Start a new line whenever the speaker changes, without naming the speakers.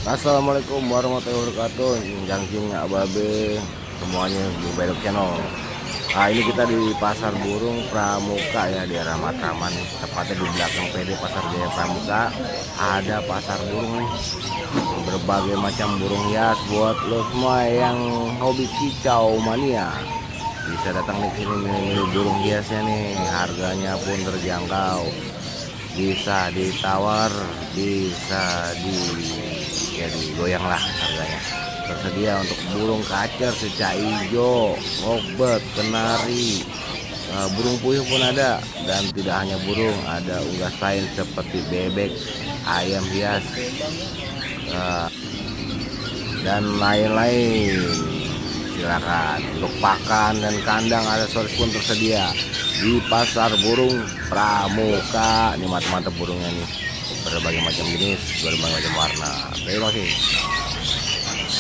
Assalamualaikum warahmatullahi wabarakatuh. Jangking ababe semuanya di Bedok Channel. Ini kita di Pasar Burung Pramuka ya, di arah Matraman nih. Tepatnya di belakang PD Pasar Jaya Pramuka. Ada pasar burung nih. Berbagai macam burung hias buat lo semua yang hobi kicau mania. Bisa datang di sini milih-milih burung hiasnya nih. Harganya pun terjangkau. Bisa ditawar, bisa digoyang lah harganya. Tersedia untuk burung kacer, cecak hijau, ngobet, kenari, burung puyuh pun ada. Dan tidak hanya burung, ada unggas lain seperti bebek, ayam hias, dan lain-lain. Silakan untuk pakan dan kandang aksesoris pun tersedia di Pasar Burung Pramuka. Ini mantap-mantap burungnya nih, berbagai macam jenis, berbagai macam warna. Terima kasih.